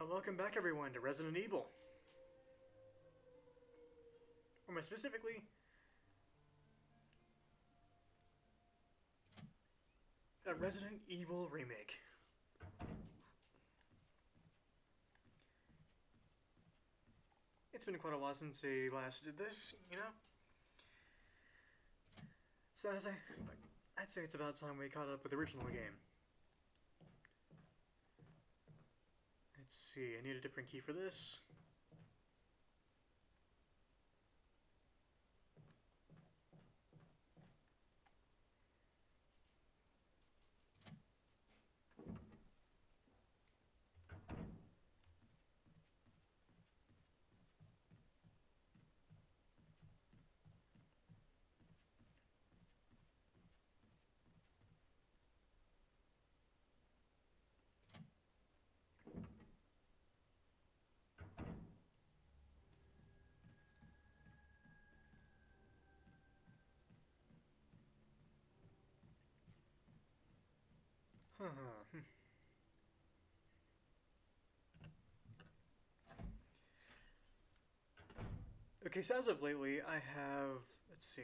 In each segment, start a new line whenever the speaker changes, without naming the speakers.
Welcome back, everyone, to Resident Evil. Or more specifically, a Resident Evil Remake. It's been quite a while since I last did this, you know? So I'd say it's about time we caught up with the original game. Let's see, I need a different key for this. Huh. Okay, so as of lately, let's see,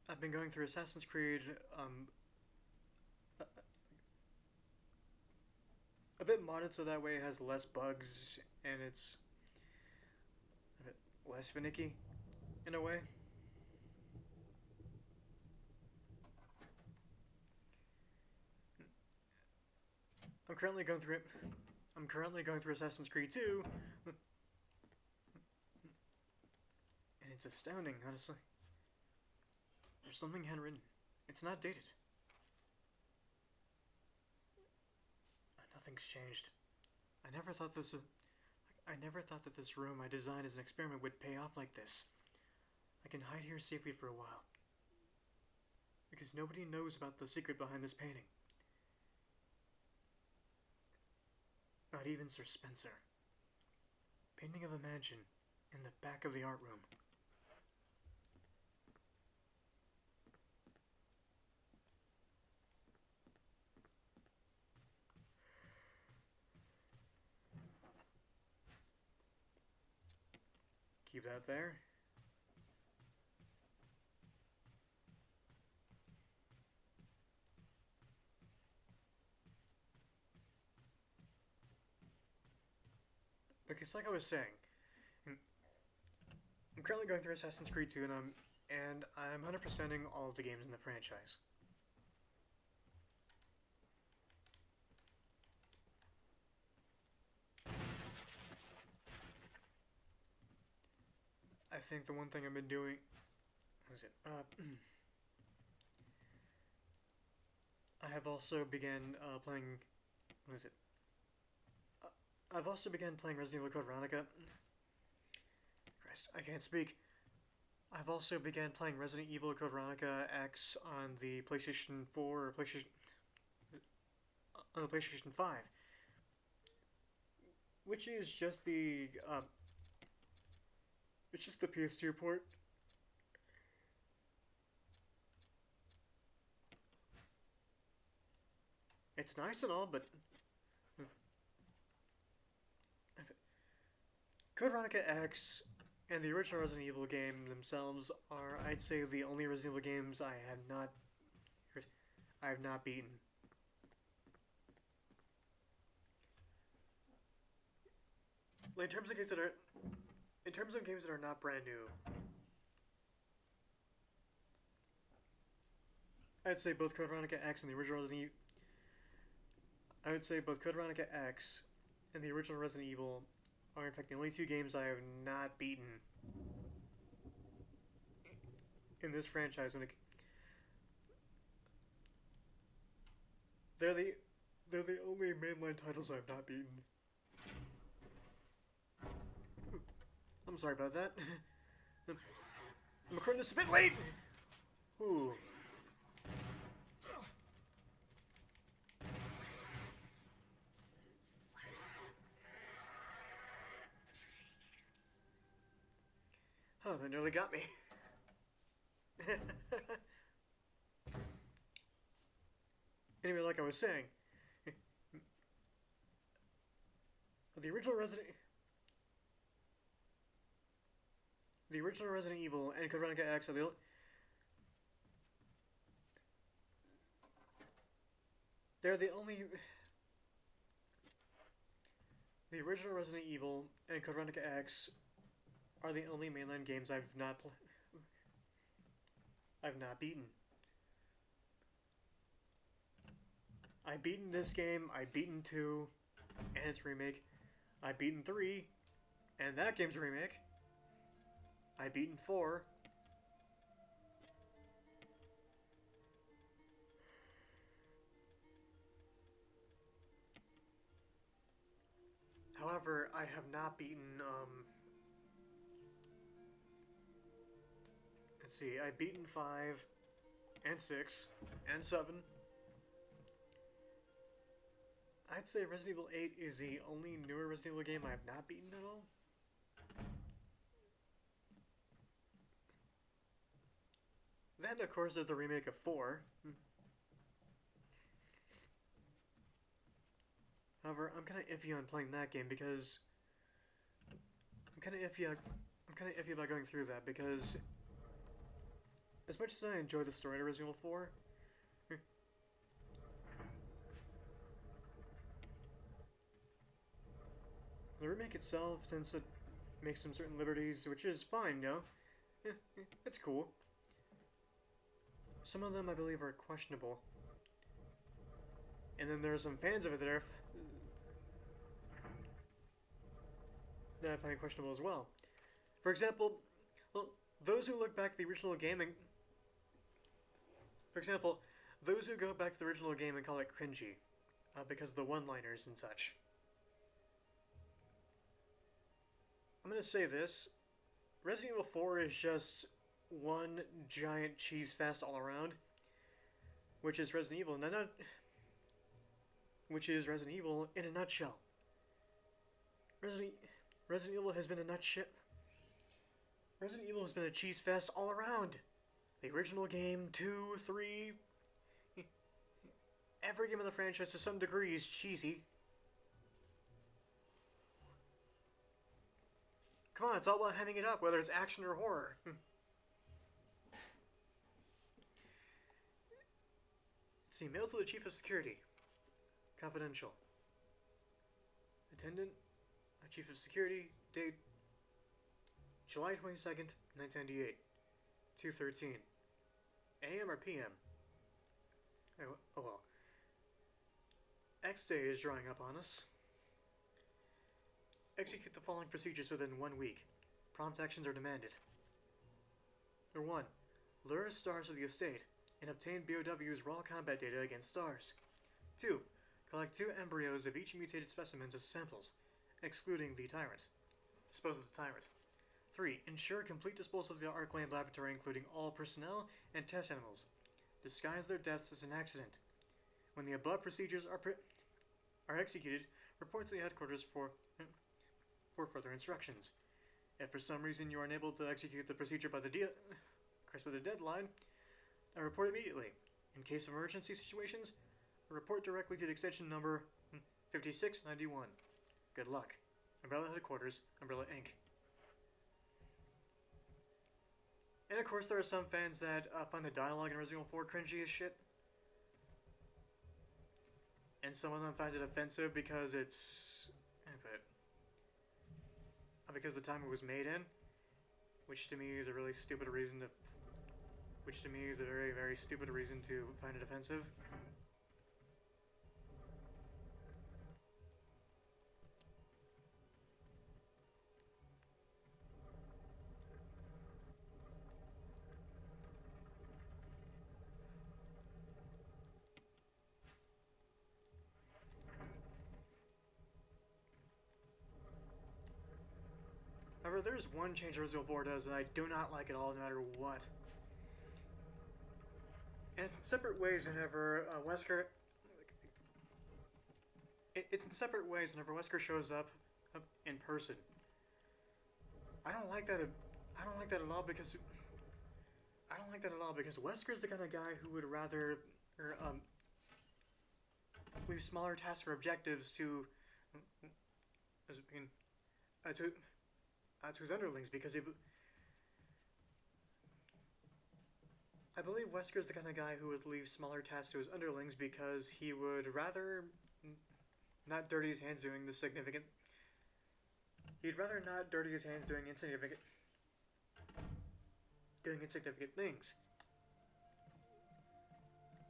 I've been going through Assassin's Creed, a bit modded so that way it has less bugs and it's a bit less finicky, in a way. I'm currently going through it. I'm currently going through Assassin's Creed 2, and it's astounding, honestly. There's something handwritten. It's not dated. Nothing's changed. I never thought this. I never thought that this room I designed as an experiment would pay off like this. I can hide here safely for a while, because nobody knows about the secret behind this painting. Not even Sir Spencer. Painting of a mansion in the back of the art room. Keep that there. Because like I was saying, I'm currently going through Assassin's Creed 2 and I'm 100%ing all of the games in the franchise. I think the one thing I've been doing, what is it? I have also began playing, what is it? I've also began playing Resident Evil Code Veronica. Christ, I can't speak. I've also began playing Resident Evil Code Veronica X on the PlayStation 4 or on the PlayStation 5, which is just the it's just the PS2 port. It's nice and all, but Code Veronica X and the original Resident Evil game themselves are, I'd say, the only Resident Evil games I have not beaten. Like, in terms of games that are not brand new, I'd say both Code Veronica X and the original Resident Evil. I would say both Code Veronica X and the original Resident Evil are in fact the only two games I have not beaten in this franchise. They're the only mainline titles I've not beaten. I'm sorry about that. I'm recording this a bit late. Ooh. Oh, they nearly got me. Anyway, like I was saying, the original Resident the original Resident Evil and Code Veronica X are they're the only the original Resident Evil and Code Veronica X are the only mainline games I've not beaten. I've beaten this game, I've beaten 2 and its remake. I've beaten 3 and that game's remake. I've beaten 4. However, I have not beaten, let's see, I've beaten 5 and 6 and 7. I'd say Resident Evil 8 is the only newer Resident Evil game I have not beaten at all. Then, of course, there's the remake of 4. However, I'm kind of iffy on playing that game because I'm kind of iffy about going through that because as much as I enjoy the story of Resident Evil 4, the remake itself tends to make some certain liberties, which is fine, you know? It's cool. Some of them, I believe, are questionable. And then there are some fans of it that I find questionable as well. For example, well, those who look back at the original game and... For example, those who go back to the original game and call it cringy, because of the one-liners and such. I'm gonna say this. Resident Evil 4 is just one giant cheese fest all around, which is Resident Evil, which is Resident Evil in a nutshell. Resident Evil has been a nutshell. Resident Evil has been a cheese fest all around. The original game, 2, 3, every game of the franchise to some degree is cheesy. Come on, it's all about having it up, whether it's action or horror. Let's see, mail to the Chief of Security. Confidential. Attendant, Chief of Security, date July 22nd, 1998. 2:13. AM or PM? Oh well. X Day is drawing up on us. Execute the following procedures within 1 week. Prompt actions are demanded. Number 1. Lure stars to the estate and obtain BOW's raw combat data against stars. 2. Collect 2 embryos of each mutated specimens as samples, excluding the tyrant. Dispose of the tyrant. 3. Ensure complete disposal of the Arcland laboratory, including all personnel and test animals. Disguise their deaths as an accident. When the above procedures are executed, report to the headquarters for further instructions. If for some reason you are unable to execute the procedure by the deadline, report immediately. In case of emergency situations, report directly to the extension number 5691. Good luck. Umbrella Headquarters, Umbrella Inc. And of course there are some fans that find the dialogue in Resident Evil 4 cringy as shit. And some of them find it offensive because because the time it was made in, which to me is a really stupid reason to... Which to me is a very, very stupid reason to find it offensive. However, there's one change Resident Evil 4 does that I do not like at all, no matter what. And it's in separate ways whenever Wesker... It's in separate ways whenever Wesker shows up in person. I don't like that at all because... Wesker's the kind of guy who would rather... leave smaller tasks or objectives to as in, to his underlings because I believe Wesker's the kind of guy who would leave smaller tasks to his underlings because he would rather not dirty his hands doing the significant. He'd rather not dirty his hands doing insignificant things.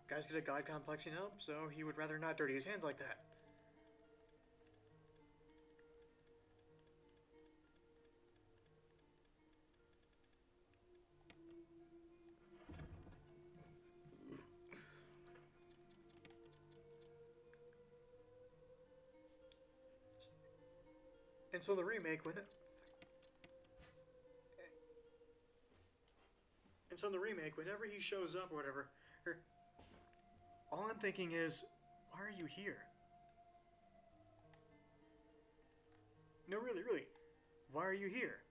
Guys get a god complex, you know, so he would rather not dirty his hands like that. And so the remake, whenever he shows up or whatever, all I'm thinking is, why are you here? No, really, why are you here?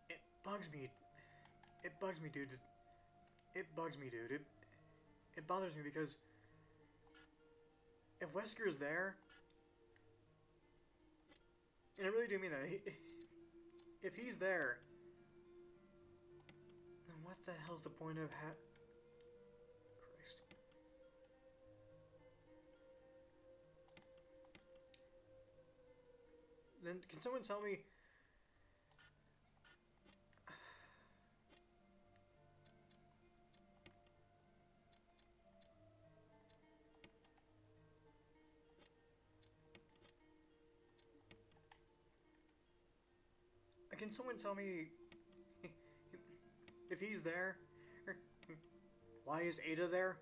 It bugs me. It bugs me, dude. It bugs me, dude. It bothers me because if Wesker's there, and I really do mean that, if he's there, then what the hell's the point of Christ. Then can someone tell me? Can someone tell me if he's there? Why is Ada there?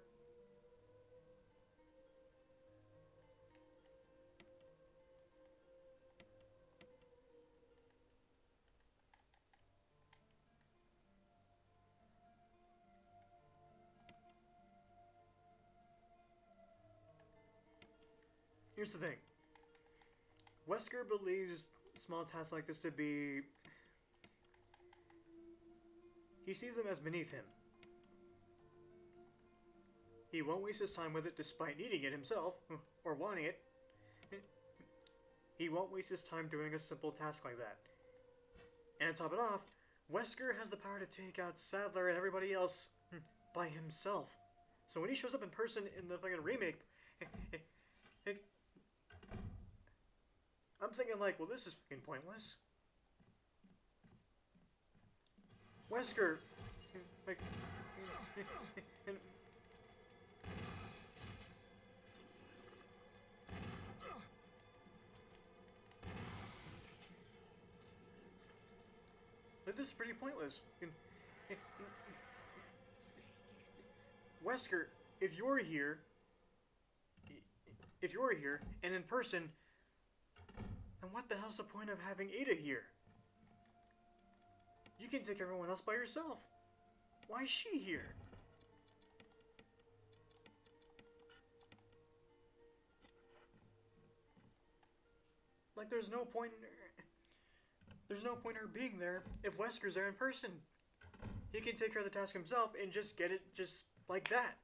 Here's the thing. Wesker believes small tasks like this to be... He sees them as beneath him. He won't waste his time with it despite needing it himself, or wanting it. He won't waste his time doing a simple task like that. And to top it off, Wesker has the power to take out Sadler and everybody else by himself. So when he shows up in person in the fucking remake, I'm thinking like, well, this is fucking pointless. Wesker, like, this is pretty pointless. Wesker, if you're here, and in person, then what the hell's the point of having Ada here? You can take everyone else by yourself. Why is she here? Like, there's no point in her being there if Wesker's there in person. He can take care of the task himself and just get it just like that.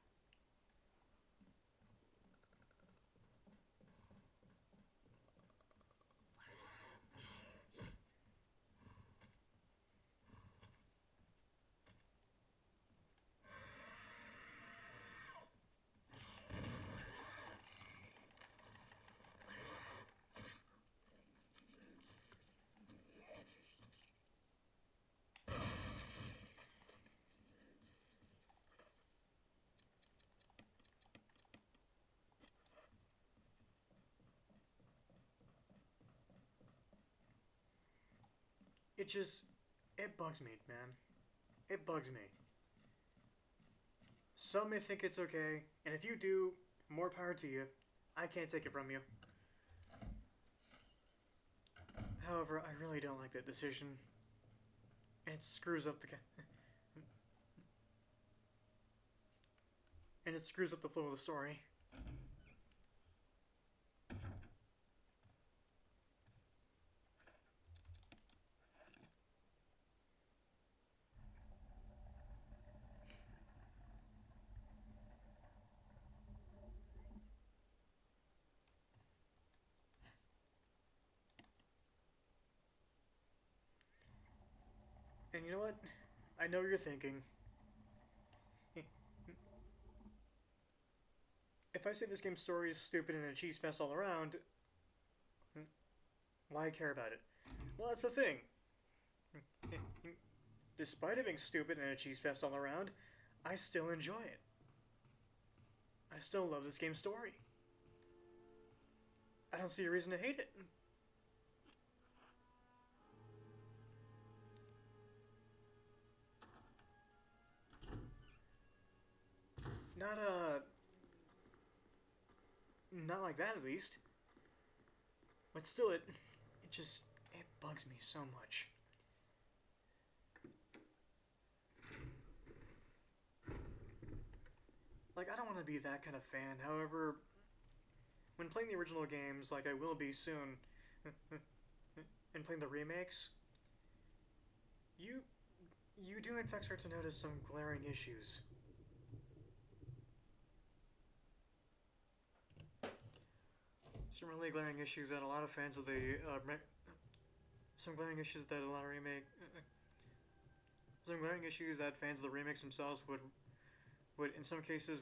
It bugs me, man. It bugs me. Some may think it's okay, and if you do, more power to you. I can't take it from you. However, I really don't like that decision. And it screws up the... and it screws up the flow of the story. And you know what? I know what you're thinking. If I say this game's story is stupid and a cheese fest all around, why care about it? Well, that's the thing. Despite it being stupid and a cheese fest all around, I still enjoy it. I still love this game's story. I don't see a reason to hate it. Not, not like that at least. But still, it bugs me so much. Like, I don't want to be that kind of fan. However, when playing the original games, like I will be soon, and playing the remakes, you do in fact start to notice some glaring issues. Some really glaring issues that a lot of fans of the some glaring issues that a lot of remake some glaring issues that fans of the remakes themselves would in some cases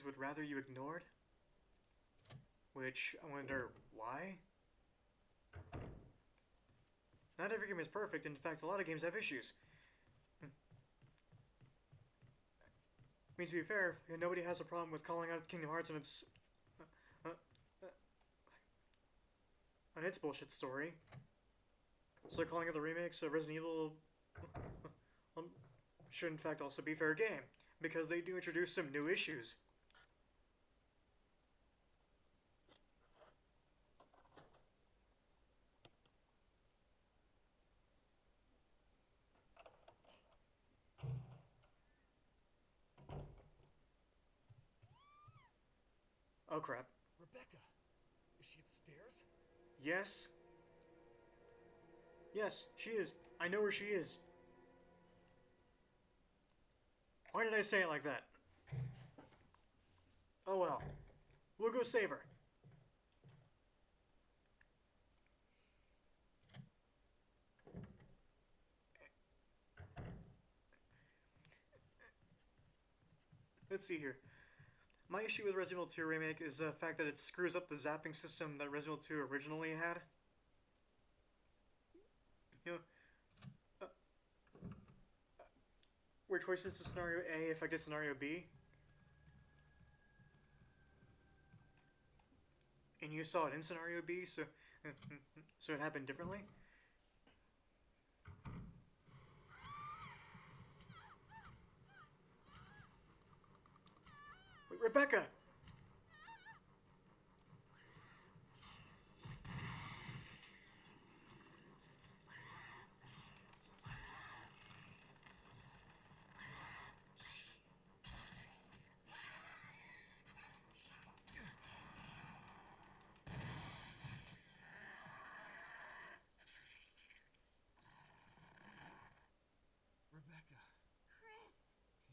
would rather you ignored, which I wonder why. Not every game is perfect. In fact, a lot of games have issues. I mean, to be fair, nobody has a problem with calling out Kingdom Hearts on its bullshit story. So calling out the remakes of Resident Evil should in fact also be fair game, because they do introduce some new issues. Oh crap.
Rebecca, is she upstairs?
Yes. Yes, she is. I know where she is. Why did I say it like that? Oh well. We'll go save her. Let's see here. My issue with Resident Evil 2 Remake is the fact that it screws up the zapping system that Resident Evil 2 originally had. You know, where choices to scenario A affected scenario B. And you saw it in scenario B, so it happened differently. Wait, Rebecca!
Rebecca,
Chris!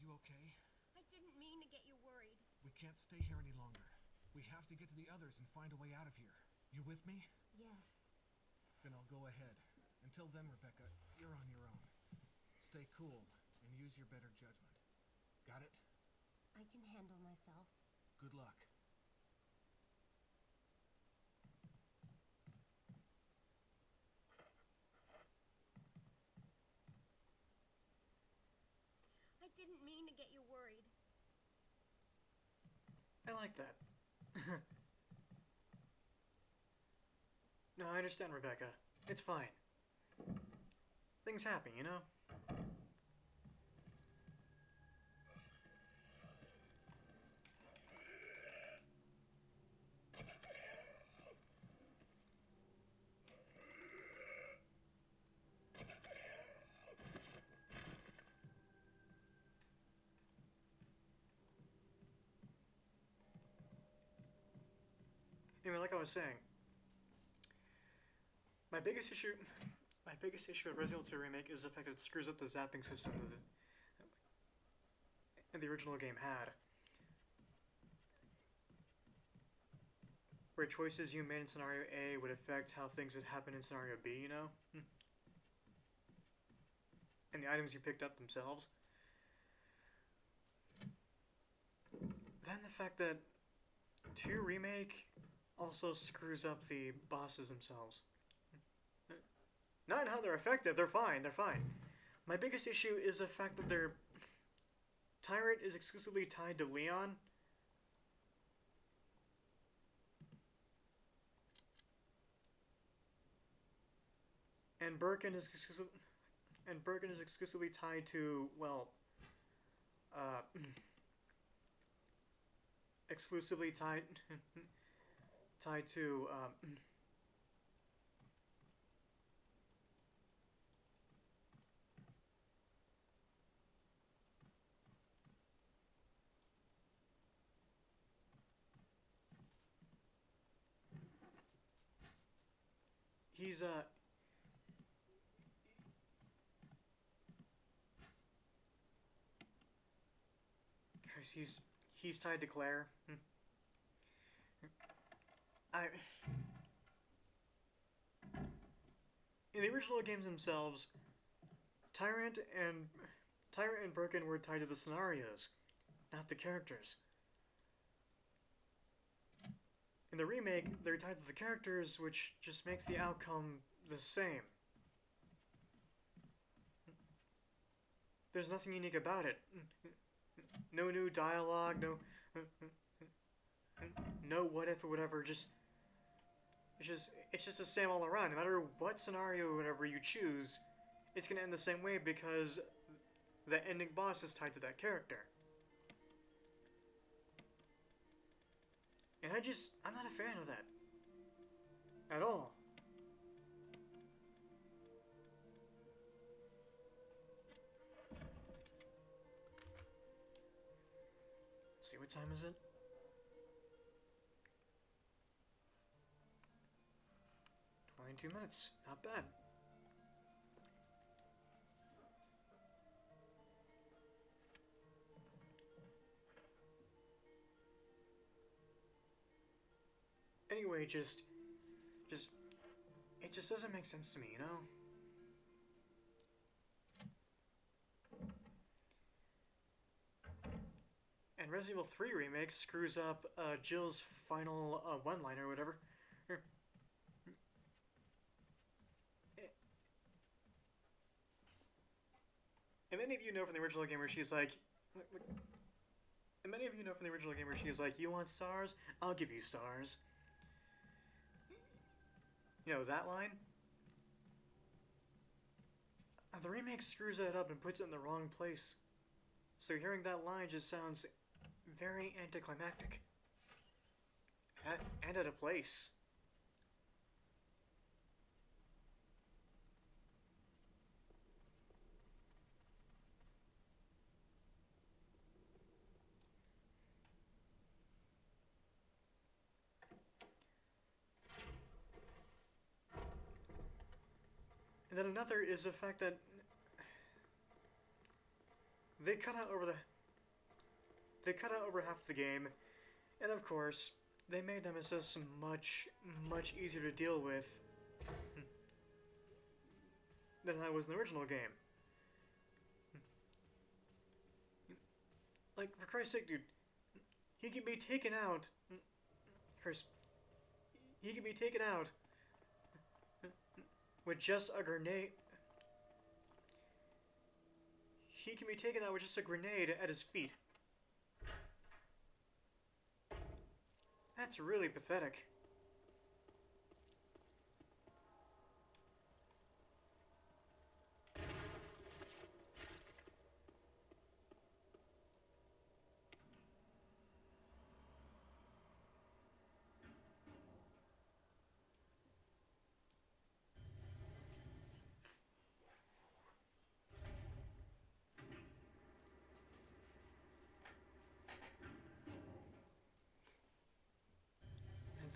you okay?
I didn't mean to get you worried.
We can't stay here any longer. We have to get to the others and find a way out of here. You with me?
Yes.
Then I'll go ahead. Until then, Rebecca, you're on your own. Stay cool and use your better judgment. Got it?
I can handle myself.
Good luck.
I didn't mean to get you worried.
I like that. No, I understand, Rebecca. It's fine. Things happen, you know? like I was saying, my biggest issue, my biggest issue with Resident Evil 2 Remake is the fact that it screws up the zapping system that the original game had. Where choices you made in scenario A would affect how things would happen in scenario B, you know? And the items you picked up themselves. Then the fact that 2 Remake also screws up the bosses themselves. Not in how they're effective, they're fine. My biggest issue is the fact that their Tyrant is exclusively tied to Leon. And Birkin is exclusively tied to, well, exclusively tied to he's he's tied to Claire. In the original games themselves, Tyrant and Birkin were tied to the scenarios, not the characters. In the remake, they're tied to the characters, which just makes the outcome the same. There's nothing unique about it. No new dialogue, no what if or whatever, it's just the same all around. No matter what scenario or whatever you choose, it's gonna end the same way because the ending boss is tied to that character. And I'm not a fan of that. At all. Let's see, what time is it? 22 minutes. Not bad. Anyway, it just doesn't make sense to me, you know? And Resident Evil 3 Remake screws up Jill's final one-liner or whatever. And many of you know from the original game where she's like... And many of you know from the original game where she's like, you want stars? I'll give you stars. You know, that line? The remake screws that up and puts it in the wrong place. So hearing that line just sounds very anticlimactic. And out of place. And then another is the fact that they cut out over half the game, and of course, they made Nemesis much easier to deal with than I was in the original game. Like, for Christ's sake, dude, he can be taken out. Chris, he can be taken out with just a grenade. He can be taken out with just a grenade at his feet. That's really pathetic.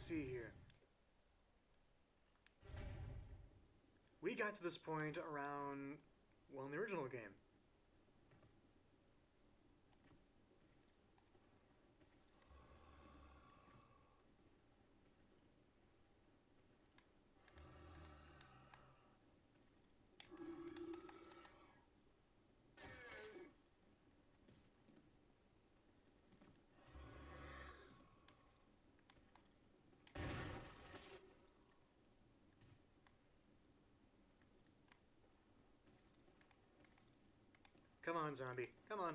see here. We got to this point around, well, in the original game. Come on, zombie. Come on.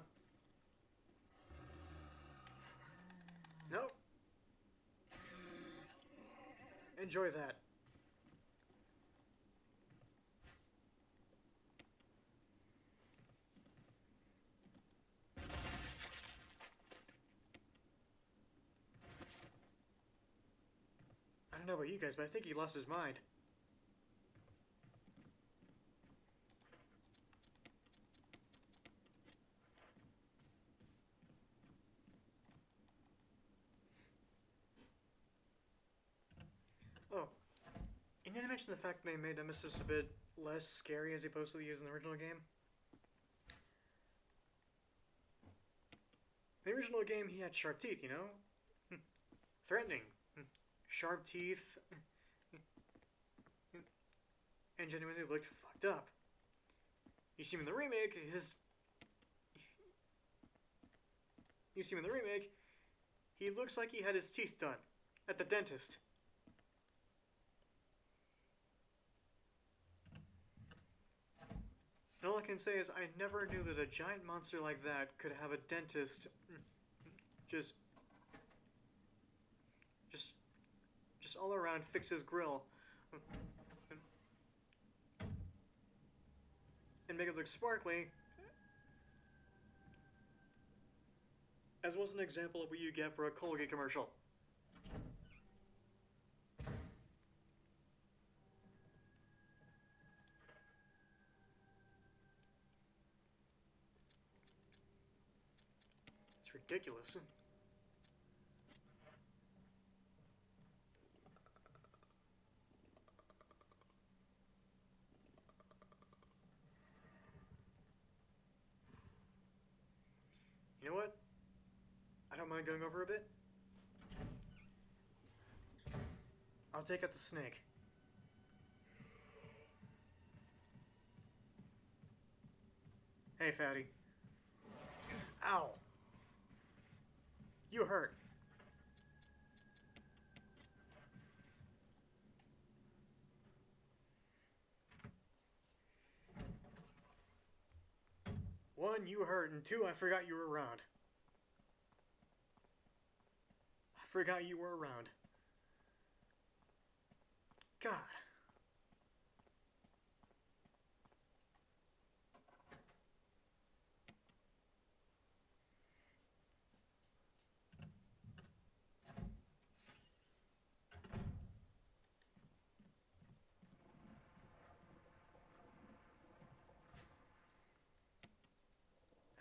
Nope. Enjoy that. I don't know about you guys, but I think he lost his mind. Oh, and did I mention the fact they made Nemesis a bit less scary as opposed to the use in the original game? In the original game, he had sharp teeth, you know? Threatening. Sharp teeth. And genuinely looked fucked up. You see him in the remake, he looks like he had his teeth done at the dentist. And all I can say is I never knew that a giant monster like that could have a dentist just all around fix his grill and make it look sparkly, as was an example of what you get for a Colgate commercial. It's ridiculous. You know what? I don't mind going over a bit. I'll take out the snake. Hey, fatty. Ow! You hurt. One, you hurt, and two, I forgot you were around. I forgot you were around. God.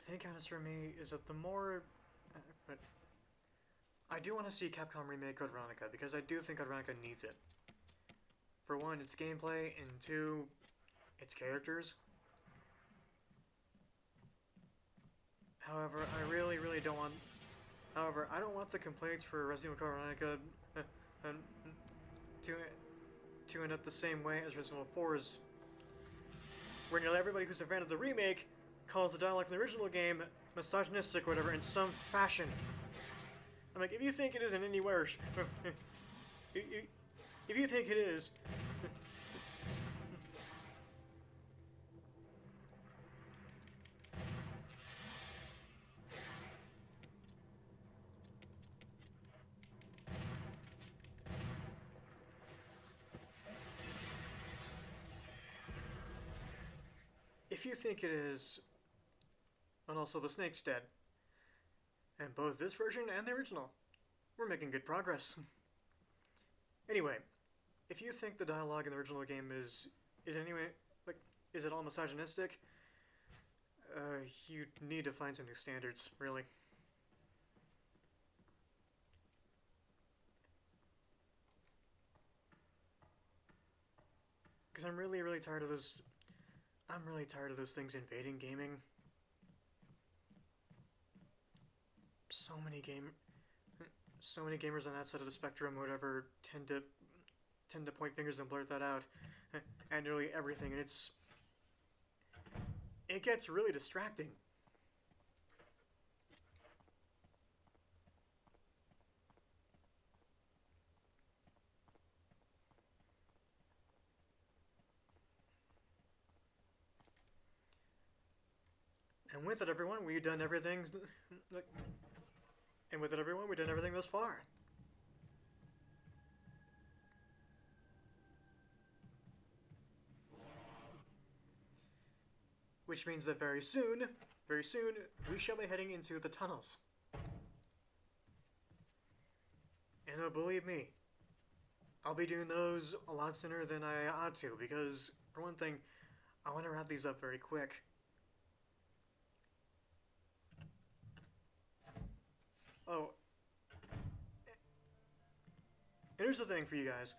The thing counts for me is that the more... but I do want to see Capcom remake Code Veronica, because I do think Code Veronica needs it. For one, its gameplay, and two, its characters. However, I really don't want... However, I don't want the complaints for Resident Evil Code Veronica to end up the same way as Resident Evil 4's, where nearly everybody who's a fan of the remake calls the dialogue from the original game misogynistic or whatever in some fashion. I'm like, if you think it is in any way, if you think it is, if you think it is, and also the snake's dead. And both this version and the original, we're making good progress. Anyway, if you think the dialogue in the original game is anyway, like, is it all misogynistic? You need to find some new standards, really. because I'm really, really tired of those. I'm really tired of those things invading gaming. So many gamers on that side of the spectrum, whatever, tend to point fingers and blurt that out, and nearly everything, and it gets really distracting. And with it, everyone, we've done everything. And with it, everyone, we've done everything thus far. Which means that very soon, we shall be heading into the tunnels. And believe me, I'll be doing those a lot sooner than I ought to, because, for one thing, I want to wrap these up very quick. Oh. And here's the thing for you guys.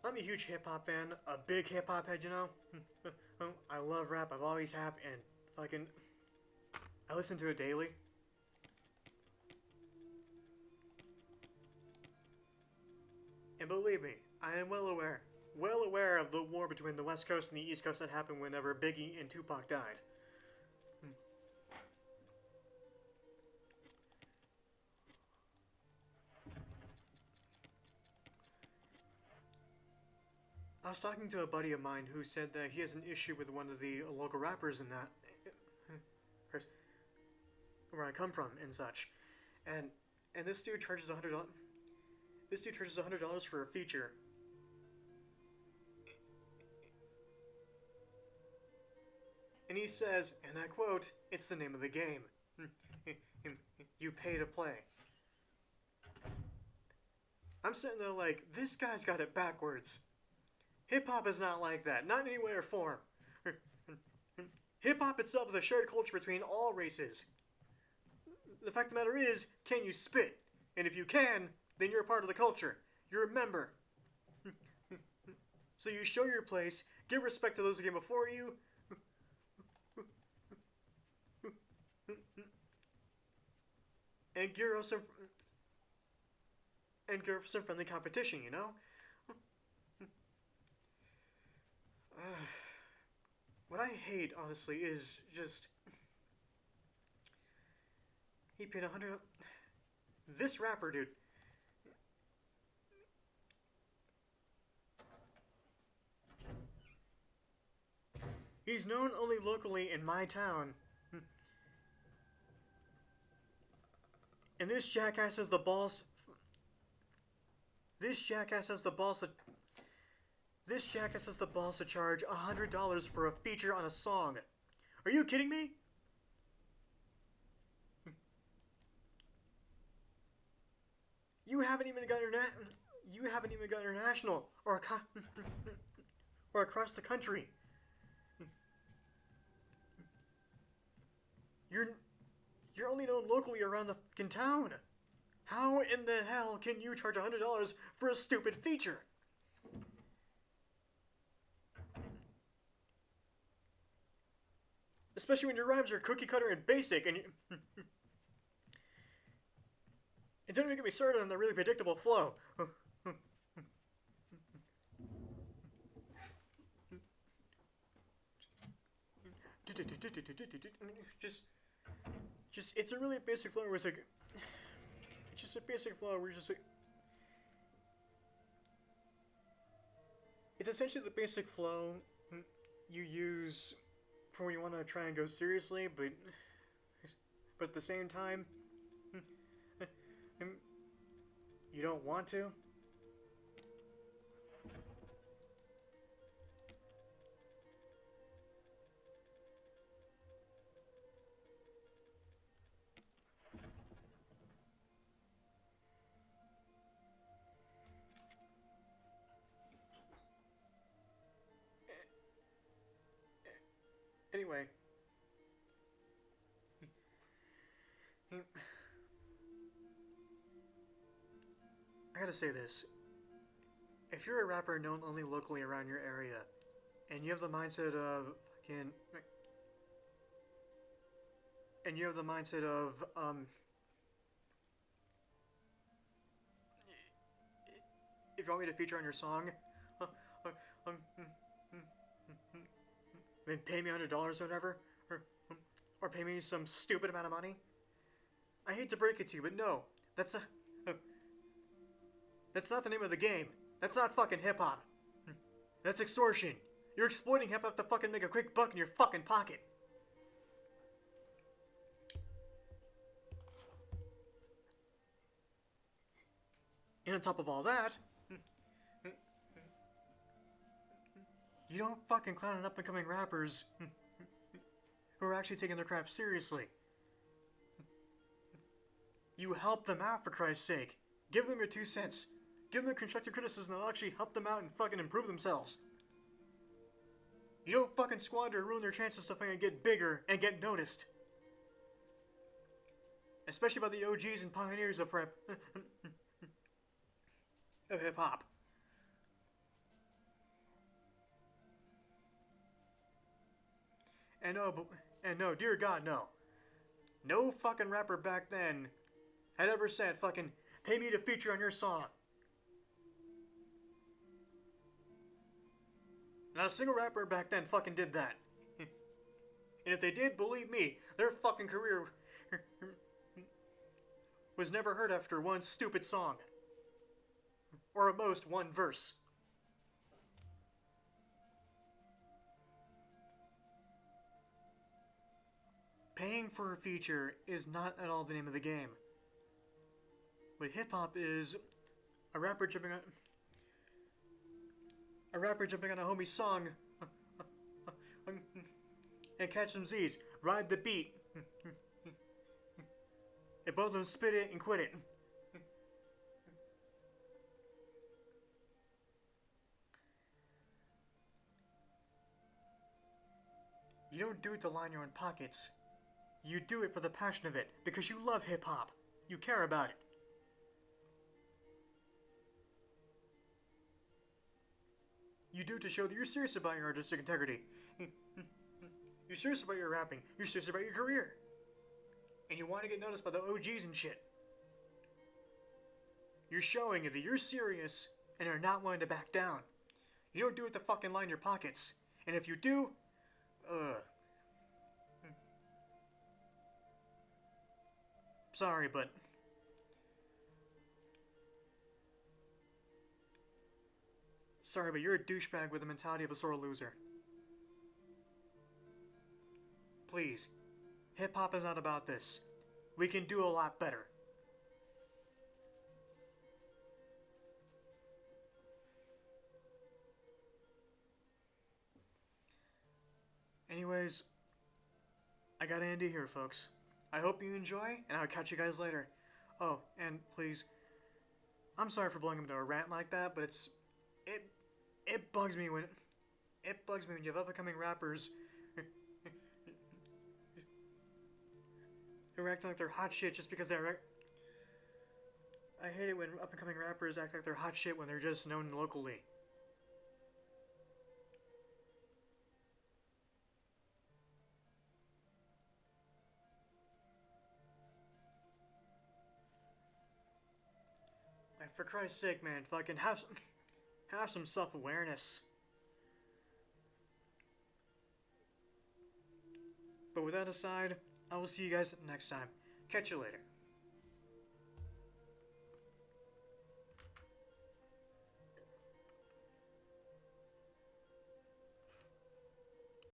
I'm a huge hip-hop fan, a big hip-hop head, you know? I love rap, I've always have, and fucking... I listen to it daily. And believe me, I am well aware of the war between the West Coast and the East Coast that happened whenever Biggie and Tupac died. I was talking to a buddy of mine who said that he has an issue with one of the local rappers in that, where I come from and such, and this dude charges $100. This dude charges $100 for a feature. And he says, and I quote, "It's the name of the game. You pay to play." I'm sitting there like, this guy's got it backwards. Hip-hop is not like that, not in any way or form. Hip-hop itself is a shared culture between all races. The fact of the matter is, can you spit? And if you can, then you're a part of the culture. You're a member. So you show your place, give respect to those who came before you, and give us some friendly competition, you know? What I hate, honestly, is just... He paid $100... This rapper, dude. He's known only locally in my town. And this jackass has the balls... This jackass has the balls to charge $100 for a feature on a song. Are you kidding me? You haven't even got international or across the country. You're only known locally around the fucking town. How in the hell can you charge $100 for a stupid feature? Especially when your rhymes are cookie cutter and basic, and and don't even get me started on the really predictable flow. Just, it's a really basic flow where it's like, it's just a basic flow where you're just like, it's essentially the basic flow you use for when you want to try and go seriously, but at the same time, you don't want to. Anyway, I gotta say this. if you're a rapper known only locally around your area, and you have the mindset of fucking, and you have the mindset of if you want me to feature on your song, uh, uh, um, then pay me $100 or whatever, or pay me some stupid amount of money. I hate to break it to you, but no, that's not. That's not the name of the game. That's not fucking hip hop. That's extortion. You're exploiting hip hop to fucking make a quick buck in your fucking pocket. And on top of all that, you don't fucking clown on up and coming rappers who are actually taking their craft seriously. You help them out, for Christ's sake. Give them your 2 cents. Give them constructive criticism that'll actually help them out and fucking improve themselves. You don't fucking squander or ruin their chances to fucking get bigger and get noticed. Especially by the OGs and pioneers of rap. Of hip hop. And no, dear God, no. No fucking rapper back then had ever said fucking, pay me to feature on your song. Not a single rapper back then fucking did that. And if they did, believe me, their fucking career was never heard after one stupid song. Or at most one verse. Paying for a feature is not at all the name of the game. What hip-hop is, a rapper jumping on a homie's song and catch some Z's, ride the beat, and both of them spit it and quit it. You don't do it to line your own pockets. You do it for the passion of it, because you love hip-hop. You care about it. You do it to show that you're serious about your artistic integrity. You're serious about your rapping. You're serious about your career. And you want to get noticed by the OGs and shit. You're showing that you're serious and are not willing to back down. You don't do it to fucking line your pockets. And if you do, sorry, but you're a douchebag with the mentality of a sore loser. Please, hip-hop is not about this. We can do a lot better. Anyways, I gotta end it here, folks. I hope you enjoy, and I'll catch you guys later. Oh, and please, I'm sorry for blowing into a rant like that, but it bugs me when you have up-and-coming rappers who are acting like they're hot shit just because they're. I hate it when up-and-coming rappers act like they're hot shit when they're just known locally. Like, for Christ's sake, man, fucking have some self-awareness. But with that aside, I will see you guys next time. Catch you later.